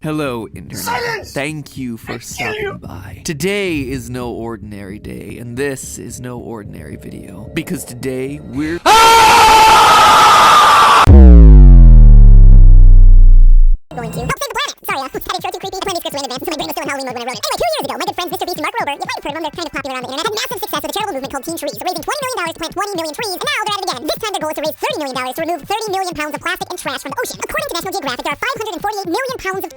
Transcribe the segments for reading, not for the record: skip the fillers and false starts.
Hello, Internet. Silence! Thank you for stopping by. Today is no ordinary day, and this is no ordinary video. Because today, we're... Going to help save the planet. Sorry, that intro too creepy. Plenty of scripts way in advance, so my brain was still in Halloween mode when I wrote it. Anyway, 2 years ago, my good friends Mr. Beast and Mark Rober, you might have heard of them, they're kind of popular on the internet, had massive success with a charitable movement called Teen Trees, raising $20 million to plant 20 million trees, and now they're at it again. This time their goal is to raise $30 million to remove 30 million pounds of plastic and trash from the ocean. According to National Geographic, there are 548 million pounds of...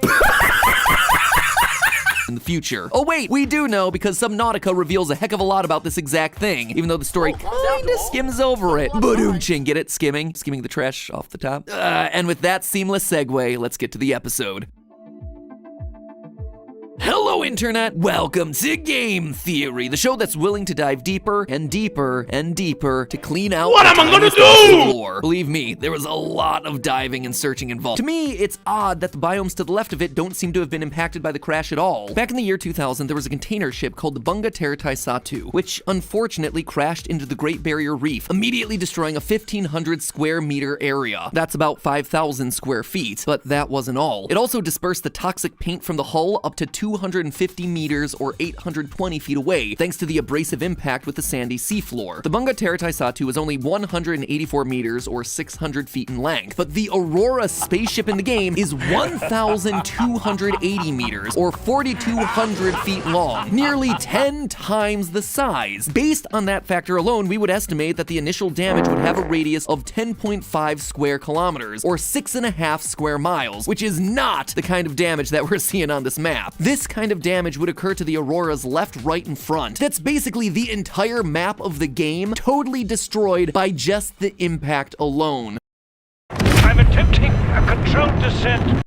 in the future. Oh wait, we do know because Subnautica reveals a heck of a lot about this exact thing, even though the story kinda skims over it. Boom-ching, get it? Skimming the trash off the top. And with that seamless segue, let's get to the episode. Hello, Internet! Welcome to Game Theory, the show that's willing to dive deeper and deeper and deeper to clean out what am I gonna do? Floor. Believe me, there was a lot of diving and searching involved. To me, it's odd that the biomes to the left of it don't seem to have been impacted by the crash at all. Back in the year 2000, there was a container ship called the Tsunamis, which unfortunately crashed into the Great Barrier Reef, immediately destroying a 1,500 square meter area. That's about 5,000 square feet, but that wasn't all. It also dispersed the toxic paint from the hull up to 250 meters or 820 feet away, thanks to the abrasive impact with the sandy seafloor. The Tsunamis was only 184 meters or 600 feet in length, but the Aurora spaceship in the game is 1,280 meters or 4,200 feet long, nearly 10 times the size. Based on that factor alone, we would estimate that the initial damage would have a radius of 10.5 square kilometers or 6.5 square miles, which is not the kind of damage that we're seeing on this map. This kind of damage would occur to the Aurora's left, right, and front. That's basically the entire map of the game, totally destroyed by just the impact alone. I'm attempting a controlled descent.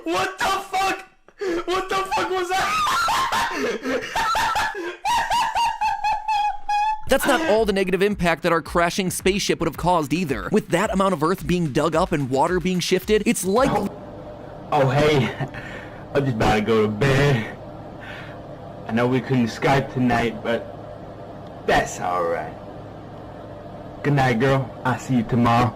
What the fuck? What the fuck was that? That's not all the negative impact that our crashing spaceship would have caused either. With that amount of earth being dug up and water being shifted, it's like... Oh, hey. I'm just about to go to bed. I know we couldn't Skype tonight, but that's alright. Good night, girl. I'll see you tomorrow.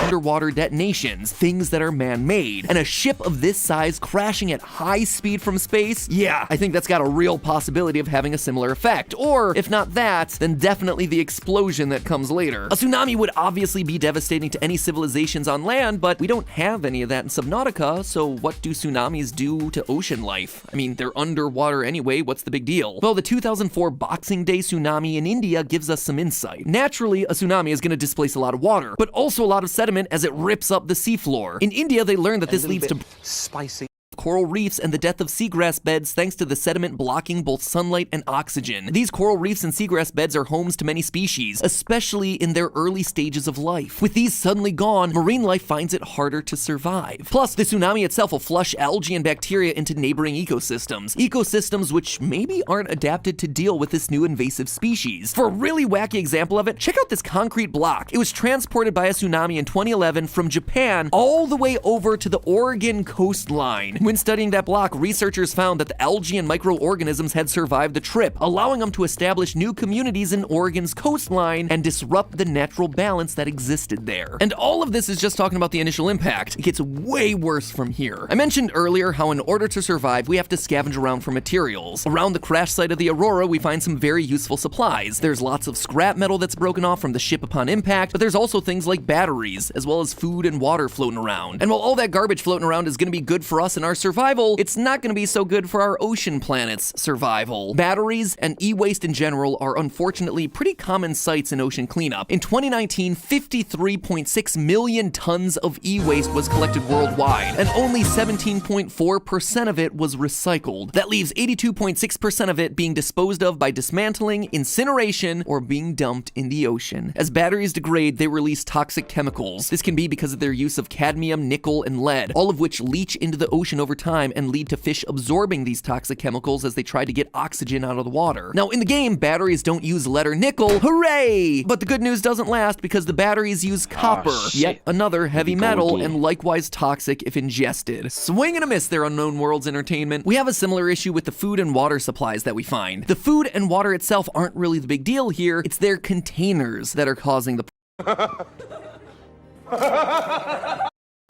Underwater detonations, things that are man-made, and a ship of this size crashing at high speed from space, yeah, I think that's got a real possibility of having a similar effect. Or, if not that, then definitely the explosion that comes later. A tsunami would obviously be devastating to any civilizations on land, but we don't have any of that in Subnautica, so what do tsunamis do to ocean life? I mean, they're underwater anyway, what's the big deal? Well, the 2004 Boxing Day tsunami in India gives us some insight. Naturally, a tsunami is going to displace a lot of water, but also a lot of sediment as it rips up the seafloor. In India, they learned that this leads to spicy coral reefs and the death of seagrass beds thanks to the sediment blocking both sunlight and oxygen. These coral reefs and seagrass beds are homes to many species, especially in their early stages of life. With these suddenly gone, marine life finds it harder to survive. Plus, the tsunami itself will flush algae and bacteria into neighboring ecosystems which maybe aren't adapted to deal with this new invasive species. For a really wacky example of it, check out this concrete block. It was transported by a tsunami in 2011 from Japan all the way over to the Oregon coastline. When studying that block, researchers found that the algae and microorganisms had survived the trip, allowing them to establish new communities in Oregon's coastline and disrupt the natural balance that existed there. And all of this is just talking about the initial impact. It gets way worse from here. I mentioned earlier how in order to survive, we have to scavenge around for materials. Around the crash site of the Aurora, we find some very useful supplies. There's lots of scrap metal that's broken off from the ship upon impact, but there's also things like batteries, as well as food and water floating around. And while all that garbage floating around is going to be good for us in our survival, it's not going to be so good for our ocean planet's survival. Batteries and e-waste in general are unfortunately pretty common sights in ocean cleanup. In 2019, 53.6 million tons of e-waste was collected worldwide, and only 17.4% of it was recycled. That leaves 82.6% of it being disposed of by dismantling, incineration, or being dumped in the ocean. As batteries degrade, they release toxic chemicals. This can be because of their use of cadmium, nickel, and lead, all of which leach into the ocean over time and lead to fish absorbing these toxic chemicals as they try to get oxygen out of the water. Now, in the game, batteries don't use lead or nickel, hooray! But the good news doesn't last because the batteries use copper, yet another heavy metal and likewise toxic if ingested. Swing and a miss there, Unknown Worlds Entertainment. We have a similar issue with the food and water supplies that we find. The food and water itself aren't really the big deal here, it's their containers that are causing the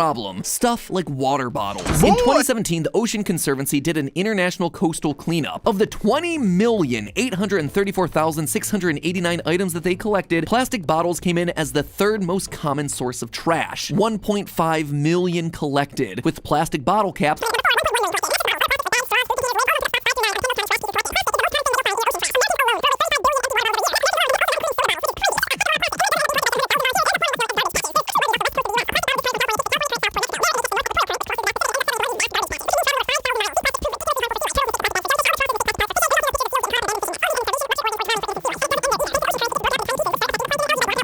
problem. Stuff like water bottles. In 2017, the Ocean Conservancy did an international coastal cleanup. Of the 20,834,689 items that they collected, plastic bottles came in as the third most common source of trash. 1.5 million collected, with plastic bottle caps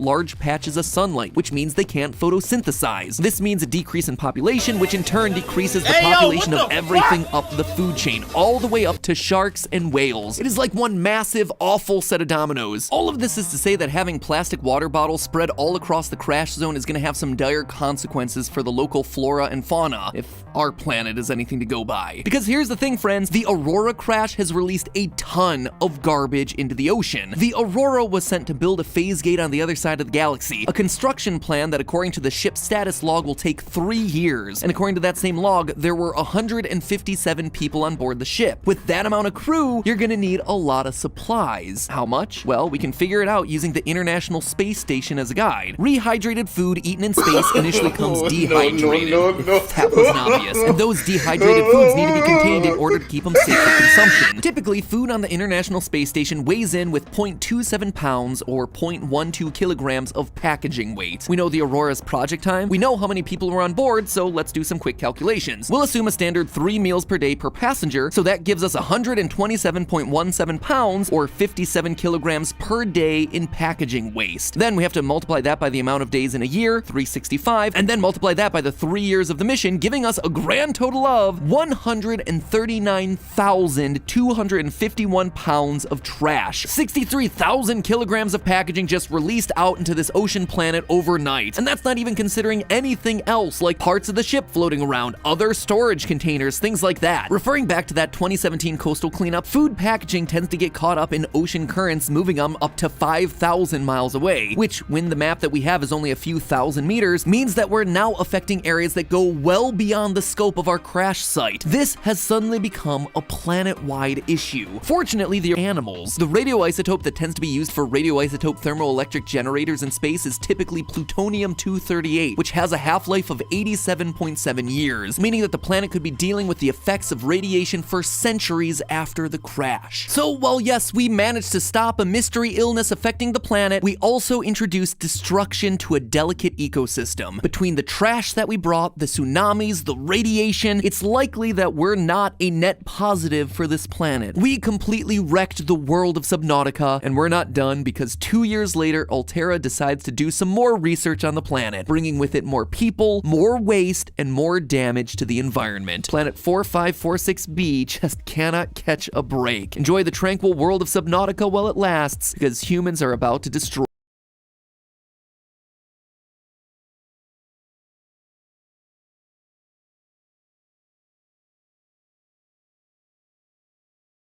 large patches of sunlight, which means they can't photosynthesize. This means a decrease in population, which in turn decreases the population of everything up the food chain, all the way up to sharks and whales. It is like one massive, awful set of dominoes. All of this is to say that having plastic water bottles spread all across the crash zone is going to have some dire consequences for the local flora and fauna, if our planet is anything to go by. Because here's the thing, friends, the Aurora crash has released a ton of garbage into the ocean. The Aurora was sent to build a phase gate on the other side of the galaxy, a construction plan that according to the ship's status log will take 3 years. And according to that same log, there were 157 people on board the ship. With that amount of crew, you're gonna need a lot of supplies. How much? Well, we can figure it out using the International Space Station as a guide. Rehydrated food eaten in space initially comes dehydrated. If that wasn't obvious. And those dehydrated foods need to be contained in order to keep them safe for consumption. Typically, food on the International Space Station weighs in with 0.27 pounds or 0.12 kilograms of packaging weight. We know the Aurora's project time, we know how many people were on board, so let's do some quick calculations. We'll assume a standard 3 meals per day per passenger, so that gives us 127.17 pounds or 57 kilograms per day in packaging waste. Then we have to multiply that by the amount of days in a year, 365, and then multiply that by the 3 years of the mission, giving us a grand total of 139,251 pounds of trash. 63,000 kilograms of packaging just released out into this ocean planet overnight. And that's not even considering anything else, like parts of the ship floating around, other storage containers, things like that. Referring back to that 2017 coastal cleanup, food packaging tends to get caught up in ocean currents, moving them up to 5,000 miles away, which, when the map that we have is only a few thousand meters, means that we're now affecting areas that go well beyond the scope of our crash site. This has suddenly become a planet-wide issue. Fortunately, the animals, the radioisotope that tends to be used for radioisotope thermoelectric generators in space is typically plutonium-238, which has a half-life of 87.7 years, meaning that the planet could be dealing with the effects of radiation for centuries after the crash. So while yes, we managed to stop a mystery illness affecting the planet, we also introduced destruction to a delicate ecosystem. Between the trash that we brought, the tsunamis, the radiation, it's likely that we're not a net positive for this planet. We completely wrecked the world of Subnautica, and we're not done because 2 years later, Alterra decides to do some more research on the planet, bringing with it more people, more waste, and more damage to the environment. Planet 4546b just cannot catch a break. Enjoy the tranquil world of Subnautica while it lasts, because humans are about to destroy